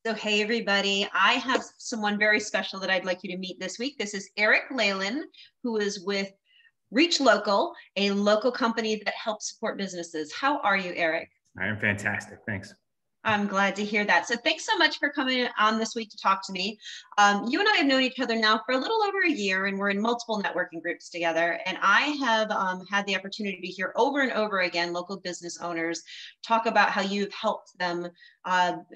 So, hey, everybody, I have someone very special that I'd like you to meet this week. This is Eric Laylon, who is with Reach Local, a local company that helps support businesses. How are you, Eric? I am fantastic. Thanks. I'm glad to hear that. So thanks so much for coming on this week to talk to me. You and I have known each other now for a little over a year, and we're in multiple networking groups together. And I have had the opportunity to hear over and over again local business owners talk about how you've helped them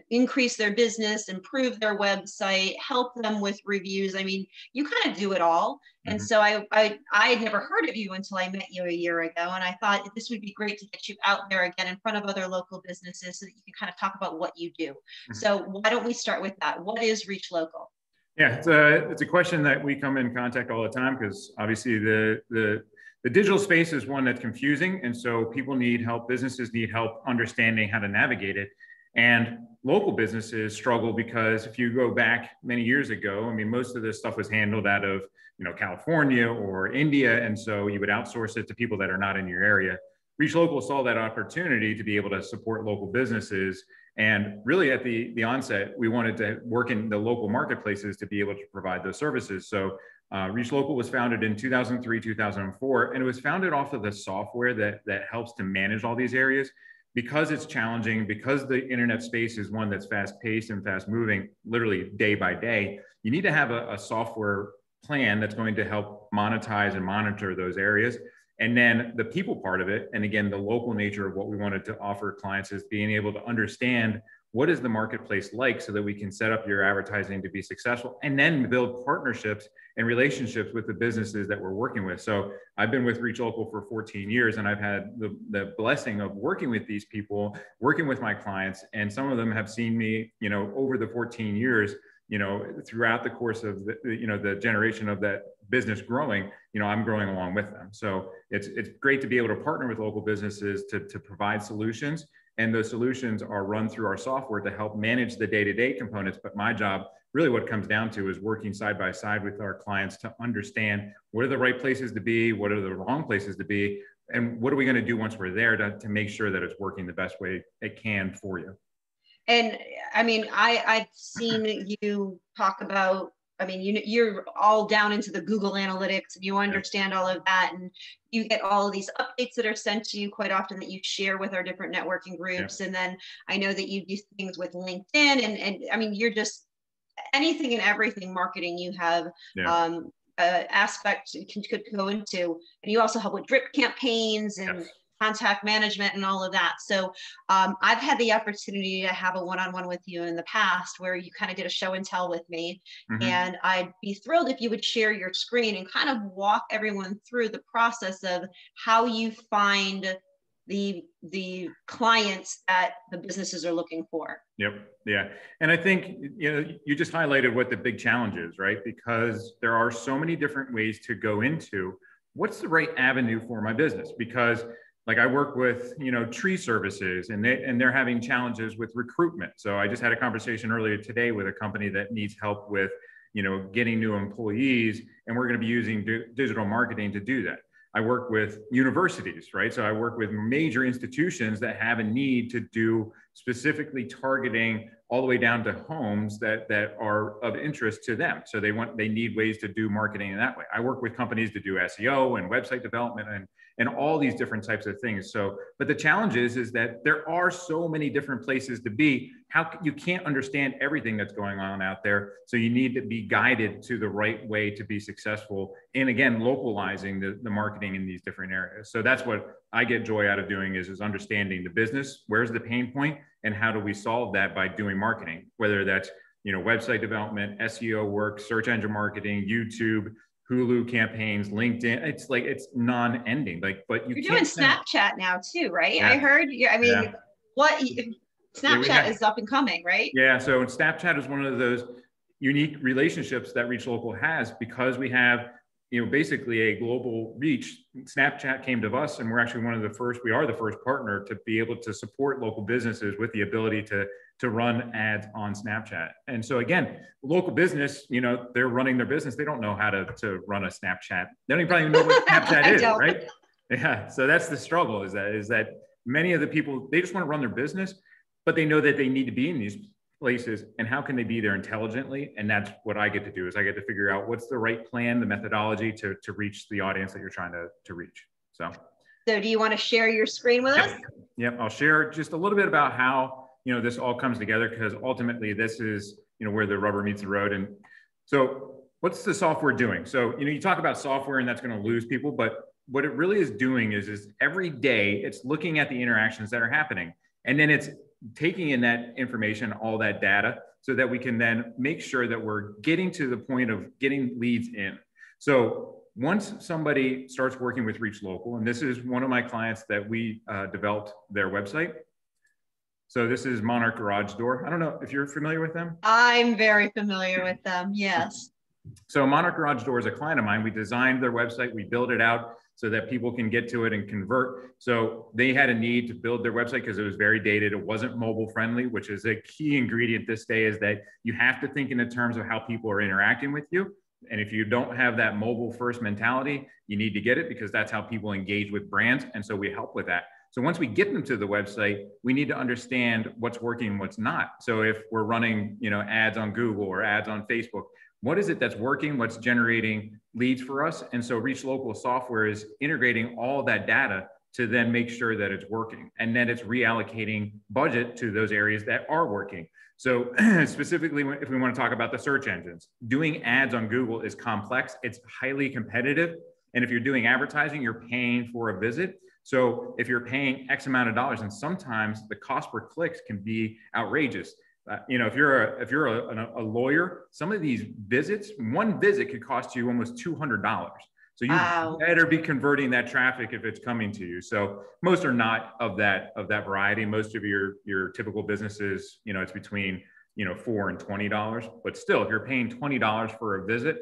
increase their business, improve their website, help them with reviews. I mean, you kind of do it all. And so I had never heard of you until I met you a year ago. And I thought this would be great to get you out there again in front of other local businesses so that you can kind of talk about what you do. So why don't we start with that? What is Reach Local? Yeah, it's a question that we come in contact all the time because obviously the digital space is one that's confusing. And so people need help, businesses need help understanding how to navigate it. And local businesses struggle because if you go back many years ago, I mean, most of this stuff was handled out of, California or India. And so you would outsource it to people that are not in your area. Reach Local saw that opportunity to be able to support local businesses. And really at the onset, we wanted to work in the local marketplaces to be able to provide those services. So Reach Local was founded in 2003, 2004, and it was founded off of the software that helps to manage all these areas. Because it's challenging, because the internet space is one that's fast paced and fast moving, literally day by day, you need to have a software plan that's going to help monetize and monitor those areas. And then the people part of it, and again, the local nature of what we wanted to offer clients is being able to understand what is the marketplace like so that we can set up your advertising to be successful and then build partnerships and relationships with the businesses that we're working with. So I've been with Reach Local for 14 years and I've had the blessing of working with these people, working with my clients, and some of them have seen me, over the 14 years, throughout the course of the generation of that business growing, I'm growing along with them. So it's great to be able to partner with local businesses to provide solutions. And those solutions are run through our software to help manage the day-to-day components. But my job, really what it comes down to is working side by side with our clients to understand what are the right places to be, what are the wrong places to be, and what are we going to do once we're there to make sure that it's working the best way it can for you. And I mean, I've seen you talk about, you're all down into the Google Analytics and you understand all of that. And you get all of these updates that are sent to you quite often that you share with our different networking groups. Yeah. And then I know that you do things with LinkedIn and I mean, you're just anything and everything marketing you have. Yeah. Aspect could go into, and you also help with drip campaigns and yes. Contact management and all of that. So I've had the opportunity to have a one-on-one with you in the past where you kind of did a show and tell with me. Mm-hmm. And I'd be thrilled if you would share your screen and kind of walk everyone through the process of how you find the clients that the businesses are looking for. Yep. Yeah. And I think, you just highlighted what the big challenge is, right? Because there are so many different ways to go into what's the right avenue for my business. Because like I work with, tree services and they're having challenges with recruitment. So I just had a conversation earlier today with a company that needs help with, getting new employees, and we're going to be using digital marketing to do that. I work with universities, right? So I work with major institutions that have a need to do specifically targeting all the way down to homes that are of interest to them. So they need ways to do marketing in that way. I work with companies to do SEO and website development and all these different types of things. So, but the challenge is that there are so many different places to be. You can't understand everything that's going on out there. So you need to be guided to the right way to be successful. And again, localizing the marketing in these different areas. So that's what I get joy out of doing is understanding the business. Where's the pain point and how do we solve that by doing marketing, whether that's, website development, SEO work, search engine marketing, YouTube, Hulu campaigns, LinkedIn. It's non-ending. But you're doing Snapchat now too, right? Yeah. I heard. Snapchat is up and coming, right? Yeah. So Snapchat is one of those unique relationships that Reach Local has because we have, basically a global reach. Snapchat came to us, and we're actually we are the first partner to be able to support local businesses with the ability to run ads on Snapchat. And so again, local business, they're running their business. They don't know how to run a Snapchat. They don't probably even know what Snapchat is, right? Yeah. So that's the struggle is that many of the people, they just want to run their business, but they know that they need to be in these places and how can they be there intelligently? And that's what I get to do, is I get to figure out what's the right plan, the methodology to reach the audience that you're trying to reach. So do you want to share your screen with us? Yep, I'll share just a little bit about how, this all comes together, because ultimately this is, where the rubber meets the road. And so what's the software doing? So, you talk about software and that's going to lose people, but what it really is doing is every day it's looking at the interactions that are happening. And then it's taking in that information, all that data, so that we can then make sure that we're getting to the point of getting leads in. So once somebody starts working with Reach Local, and this is one of my clients that we developed their website. So this is Monarch Garage Door. I don't know if you're familiar with them. I'm very familiar with them, yes. So Monarch Garage Door is a client of mine. We designed their website. We built it out so that people can get to it and convert. So they had a need to build their website because it was very dated. It wasn't mobile friendly, which is a key ingredient this day, is that you have to think in the terms of how people are interacting with you. And if you don't have that mobile first mentality, you need to get it, because that's how people engage with brands. And so we help with that. So once we get them to the website, we need to understand what's working and what's not. So if we're running, ads on Google or ads on Facebook, what is it that's working? What's generating leads for us? And so Reach Local software is integrating all that data to then make sure that it's working. And then it's reallocating budget to those areas that are working. So specifically, if we want to talk about the search engines, doing ads on Google is complex. It's highly competitive. And if you're doing advertising, you're paying for a visit. So if you're paying X amount of dollars, and sometimes the cost per clicks can be outrageous. If you're a lawyer, some of these visits, one visit could cost you almost $200. So you better be converting that traffic if it's coming to you. So most are not of that variety. Most of your typical businesses, it's between $4 and $20. But still, if you're paying $20 for a visit,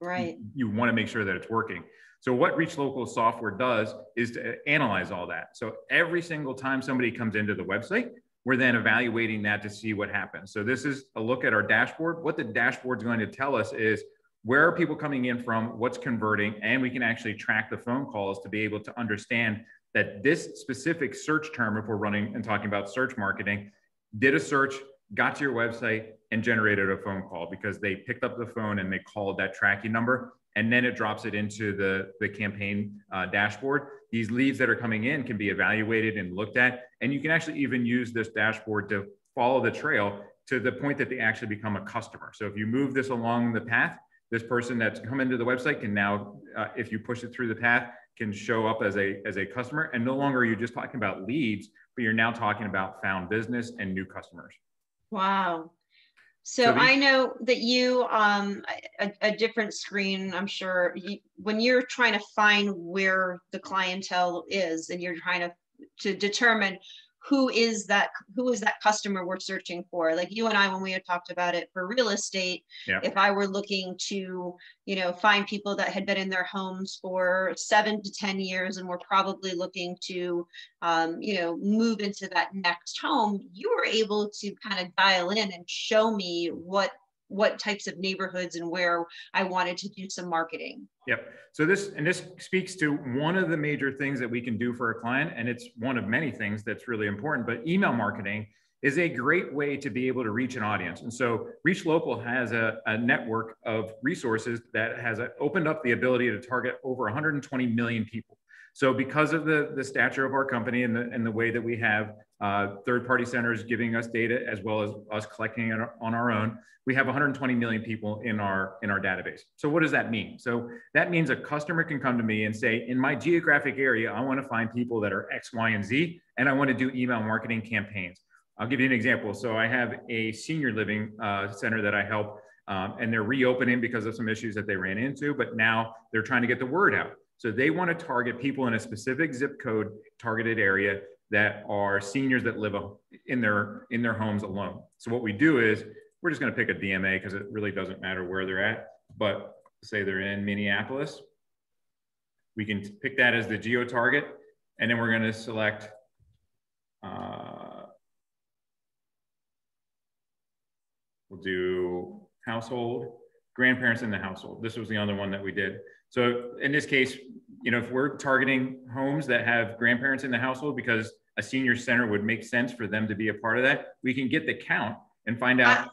right, you want to make sure that it's working. So what Reach Local software does is to analyze all that. So every single time somebody comes into the website, we're then evaluating that to see what happens. So this is a look at our dashboard. What the dashboard is going to tell us is where are people coming in from, what's converting, and we can actually track the phone calls to be able to understand that this specific search term, if we're running and talking about search marketing, did a search, got to your website, and generated a phone call because they picked up the phone and they called that tracking number. And then it drops it into the campaign dashboard. These leads that are coming in can be evaluated and looked at. And you can actually even use this dashboard to follow the trail to the point that they actually become a customer. So if you move this along the path, this person that's come into the website can now, if you push it through the path, can show up as a customer. And no longer are you just talking about leads, but you're now talking about found business and new customers. Wow. So I know that you, a different screen, I'm sure, when you're trying to find where the clientele is and you're trying to determine who is that customer we're searching for. Like you and I, when we had talked about it for real estate, if I were looking to, find people that had been in their homes for 7 to 10 years and were probably looking to, move into that next home, you were able to kind of dial in and show me what types of neighborhoods and where I wanted to do some marketing. Yep. So this speaks to one of the major things that we can do for a client, and it's one of many things that's really important, but email marketing is a great way to be able to reach an audience. And so Reach Local has a network of resources that has opened up the ability to target over 120 million people. So because of the stature of our company and the way that we have third-party centers giving us data as well as us collecting it on our own, we have 120 million people in our database. So what does that mean? So that means a customer can come to me and say, in my geographic area, I want to find people that are X, Y, and Z, and I want to do email marketing campaigns. I'll give you an example. So I have a senior living center that I help, and they're reopening because of some issues that they ran into, but now they're trying to get the word out. So they want to target people in a specific zip code targeted area that are seniors that live in their homes alone. So what we do is we're just going to pick a DMA because it really doesn't matter where they're at. But say they're in Minneapolis, we can pick that as the geo target, and then we're going to select we'll do household, grandparents in the household. This was the other one that we did. So in this case, if we're targeting homes that have grandparents in the household because a senior center would make sense for them to be a part of that, we can get the count and find out.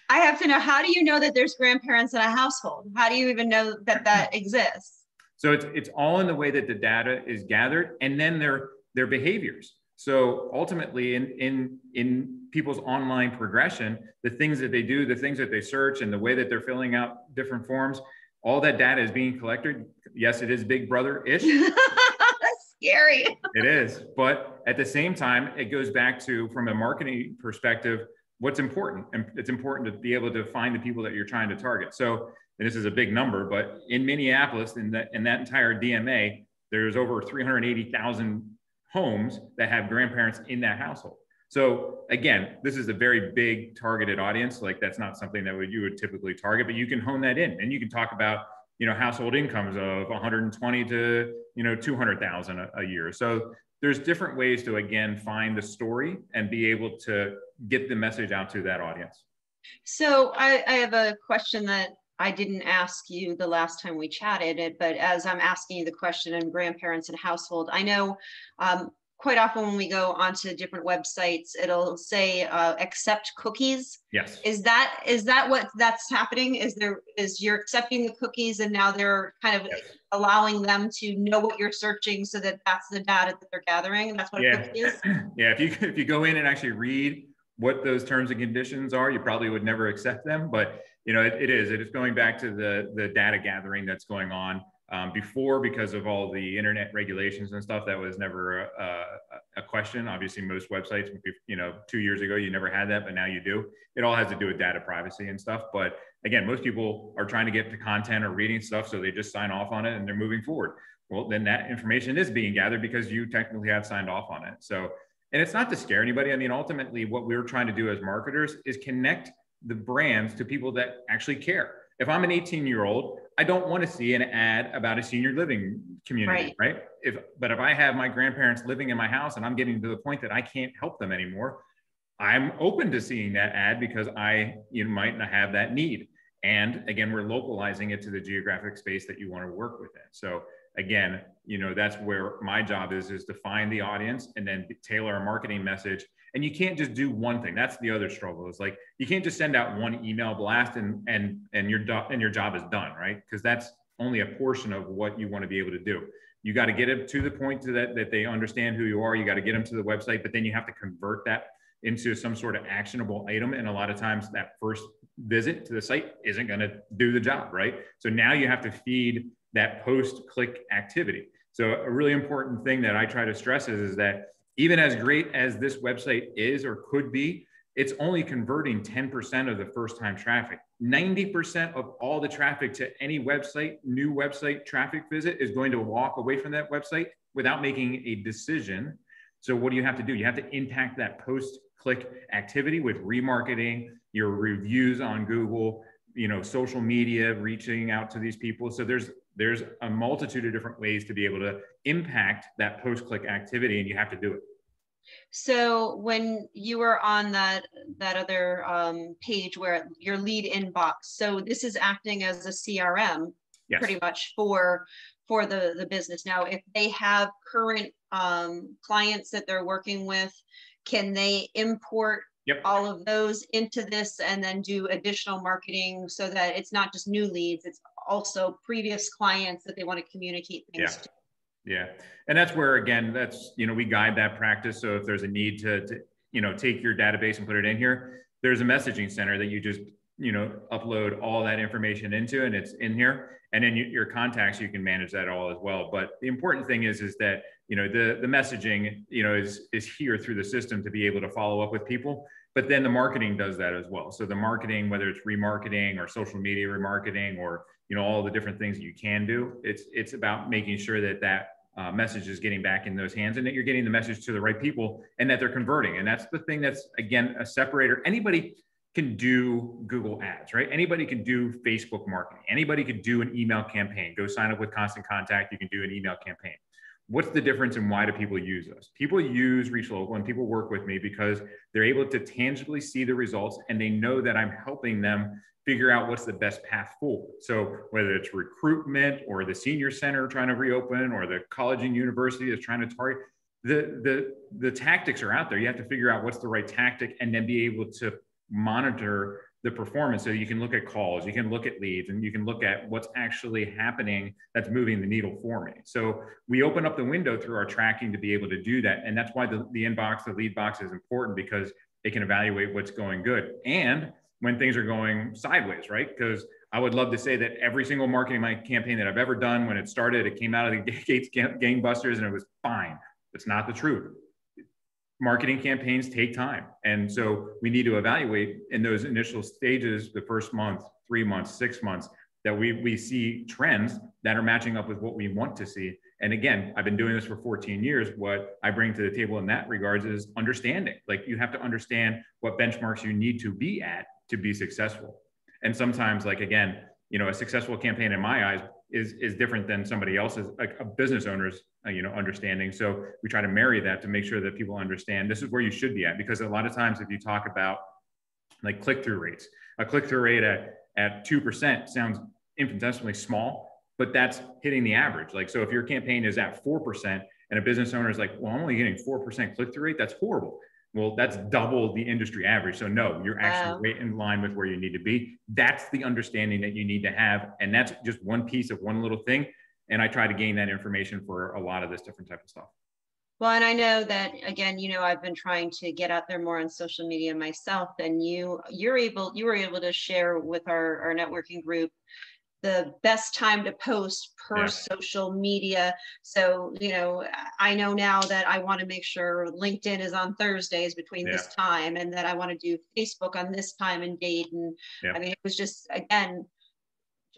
I have to know, how do you know that there's grandparents in a household? How do you even know that that exists? So it's all in the way that the data is gathered, and then their behaviors. So ultimately, in people's online progression, the things that they do, the things that they search, and the way that they're filling out different forms, all that data is being collected. Yes, it is Big Brother-ish. Scary. It is, but at the same time, it goes back to, from a marketing perspective, what's important. And it's important to be able to find the people that you're trying to target. So, and this is a big number, but in Minneapolis, in that entire DMA, there's over 380,000 homes that have grandparents in that household. So again, this is a very big targeted audience. Like, that's not something that you would typically target, but you can hone that in, and you can talk about, you know, household incomes of 120 to, you know, 200,000 a year. So there's different ways to, again, find the story and be able to get the message out to that audience. So I have a question that I didn't ask you the last time we chatted, but as I'm asking you the question in grandparents and household, I know quite often when we go onto different websites, it'll say accept cookies. Yes. Is that what that's happening? Is you're accepting the cookies and now they're kind of allowing them to know what you're searching, so that that's the data that they're gathering? That's what a cookie is? Yeah, if you go in and actually read what those terms and conditions are, you probably would never accept them. But you know, it is going back to the data gathering that's going on. Before, because of all the internet regulations and stuff, that was never a question. Obviously, most websites, you know, 2 years ago, you never had that, but now you do. It all has to do with data privacy and stuff. But again, most people are trying to get to content or reading stuff, so they just sign off on it and they're moving forward. Well, then that information is being gathered because you technically have signed off on it. So, and it's not to scare anybody. I mean, ultimately, what we're trying to do as marketers is connect the brands to people that actually care. If I'm an 18-year-old, I don't want to see an ad about a senior living community, right? But if I have my grandparents living in my house and I'm getting to the point that I can't help them anymore, I'm open to seeing that ad because you might not have that need. And again, we're localizing it to the geographic space that you want to work within. So again, you know, that's where my job is to find the audience and then tailor a marketing message. And you can't just do one thing. That's the other struggle. It's like, you can't just send out one email blast and your job is done, right? Because that's only a portion of what you want to be able to do. You got to get it to the point that they understand who you are. You got to get them to the website, but then you have to convert that into some sort of actionable item. And a lot of times that first visit to the site isn't going to do the job, right? So now you have to feed that post-click activity. So a really important thing that I try to stress is that even as great as this website is or could be, it's only converting 10% of the first-time traffic. 90% of all the traffic to any website, new website traffic visit, is going to walk away from that website without making a decision. So what do you have to do? You have to impact that post-click activity with remarketing, your reviews on Google, you know, social media, reaching out to these people. So there's a multitude of different ways to be able to impact that post-click activity, and you have to do it. So when you were on that other page where your lead inbox, so this is acting as a CRM, yes, pretty much for the business. Now, if they have current clients that they're working with, can they import all of those into this and then do additional marketing so that it's not just new leads, it's also previous clients that they want to communicate things to? Yeah. And that's where, again, that's, you know, we guide that practice. So if there's a need to, you know, take your database and put it in here, there's a messaging center that you just, you know, upload all that information into, and it's in here. And then your contacts, you can manage that all as well. But the important thing is that, you know, the messaging, you know, is here through the system to be able to follow up with people. But then the marketing does that as well. So the marketing, whether it's remarketing or social media remarketing or, you know, all the different things that you can do, it's about making sure that message is getting back in those hands and that you're getting the message to the right people and that they're converting. And that's the thing that's, again, a separator. Anybody can do Google ads, right? Anybody can do Facebook marketing. Anybody could do an email campaign. Go sign up with Constant Contact. You can do an email campaign. What's the difference and why do people use us? People use Reach Local and people work with me because they're able to tangibly see the results and they know that I'm helping them figure out what's the best path forward. So whether it's recruitment or the senior center trying to reopen or the college and university is trying to target, the tactics are out there. You have to figure out what's the right tactic and then be able to monitor the performance. So you can look at calls, you can look at leads, and you can look at what's actually happening that's moving the needle for me. So we open up the window through our tracking to be able to do that. And that's why the inbox, the lead box is important, because it can evaluate what's going good and when things are going sideways, right? Because I would love to say that every single marketing campaign that I've ever done, when it started, it came out of the gates gangbusters and it was fine. That's not the truth. Marketing campaigns take time. And so we need to evaluate in those initial stages, the first month, 3 months, 6 months, that we see trends that are matching up with what we want to see. And again, I've been doing this for 14 years. What I bring to the table in that regards is understanding. Like, you have to understand what benchmarks you need to be at to be successful. And sometimes, like, again, a successful campaign in my eyes is different than somebody else's, like a business owner's, understanding. So we try to marry that to make sure that people understand this is where you should be at. Because a lot of times, if you talk about like click-through rates, a click-through rate at 2% sounds infinitesimally small, but that's hitting the average. Like, so if your campaign is at 4% and a business owner is like, well, I'm only getting 4% click-through rate, that's horrible. Well, that's double the industry average. So no, you're actually right in line with where you need to be. That's the understanding that you need to have. And that's just one piece of one little thing. And I try to gain that information for a lot of this different type of stuff. Well, and I know that, again, I've been trying to get out there more on social media myself, and you were able to share with our networking group the best time to post per social media. So, I know now that I want to make sure LinkedIn is on Thursdays between this time, and that I want to do Facebook on this time and date. And I mean, it was just, again,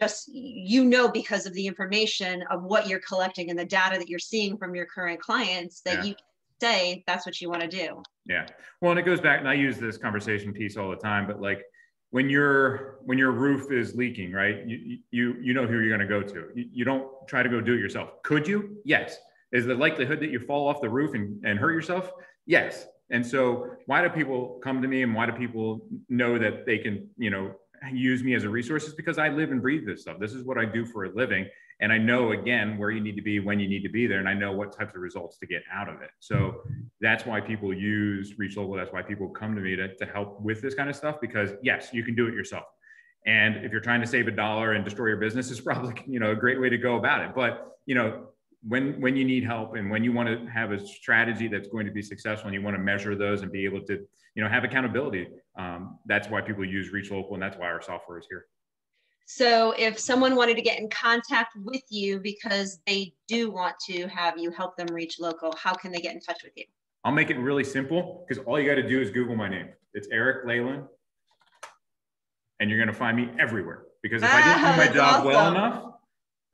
because of the information of what you're collecting and the data that you're seeing from your current clients, that you say that's what you want to do. Yeah. Well, and it goes back, and I use this conversation piece all the time, but like, when your roof is leaking, right? You know who you're going to go to. You don't try to go do it yourself. Could you? Yes. Is the likelihood that you fall off the roof and hurt yourself? Yes. And so why do people come to me, and why do people know that they can, use me as a resource? Is because I live and breathe this stuff. This is what I do for a living. And I know, again, where you need to be, when you need to be there. And I know what types of results to get out of it. So that's why people use Reach Local. That's why people come to me to help with this kind of stuff, because yes, you can do it yourself. And if you're trying to save $1 and destroy your business, it's probably, a great way to go about it. But, when you need help, and when you want to have a strategy that's going to be successful, and you want to measure those and be able to, have accountability, that's why people use Reach Local, and that's why our software is here. So if someone wanted to get in contact with you because they do want to have you help them reach local, how can they get in touch with you? I'll make it really simple, because all you got to do is Google my name. It's Eric Laylon, and you're going to find me everywhere. Because if I didn't do my job well enough,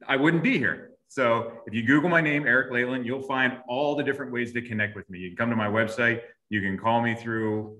I wouldn't be here. So if you Google my name, Eric Laylon, you'll find all the different ways to connect with me. You can come to my website. You can call me through,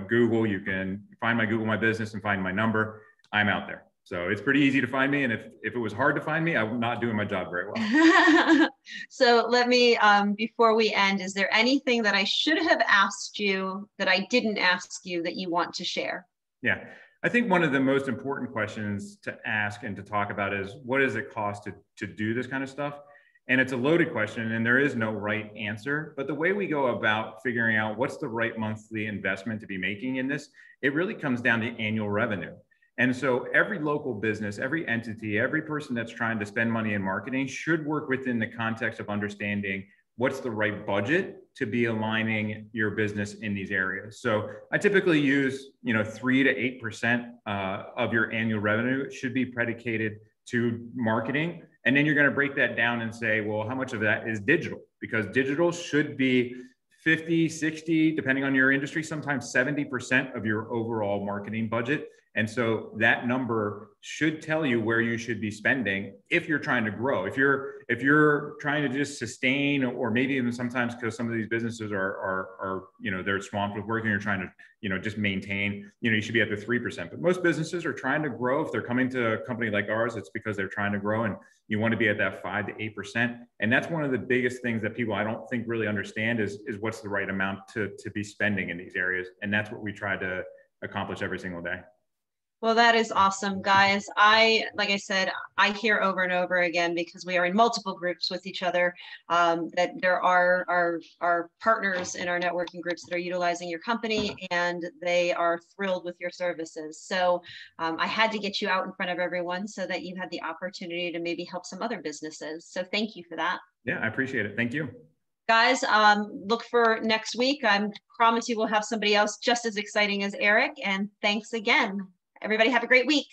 Google. You can find Google My Business and find my number. I'm out there. So it's pretty easy to find me. And if it was hard to find me, I'm not doing my job very well. So let me, before we end, is there anything that I should have asked you that I didn't ask you that you want to share? Yeah. I think one of the most important questions to ask and to talk about is, what does it cost to do this kind of stuff? And it's a loaded question, and there is no right answer. But the way we go about figuring out what's the right monthly investment to be making in this, it really comes down to annual revenue. And so every local business, every entity, every person that's trying to spend money in marketing should work within the context of understanding what's the right budget to be aligning your business in these areas. So I typically use, 3 to 8% of your annual revenue should be predicated to marketing. And then you're going to break that down and say, well, how much of that is digital? Because digital should be 50, 60, depending on your industry, sometimes 70% of your overall marketing budget. And so that number should tell you where you should be spending if you're trying to grow. If you're trying to just sustain, or maybe even sometimes, because some of these businesses are they're swamped with work, and you're trying to just maintain, you should be at the 3%. But most businesses are trying to grow. If they're coming to a company like ours, it's because they're trying to grow, and you want to be at that 5 to 8%. And that's one of the biggest things that people, I don't think, really understand is what's the right amount to be spending in these areas. And that's what we try to accomplish every single day. Well, that is awesome, guys. Like I said, I hear over and over again, because we are in multiple groups with each other, that there are our partners in our networking groups that are utilizing your company, and they are thrilled with your services. So I had to get you out in front of everyone so that you had the opportunity to maybe help some other businesses. So thank you for that. Yeah, I appreciate it. Thank you. Guys, look for next week. I promise you we'll have somebody else just as exciting as Eric. And thanks again. Everybody have a great week.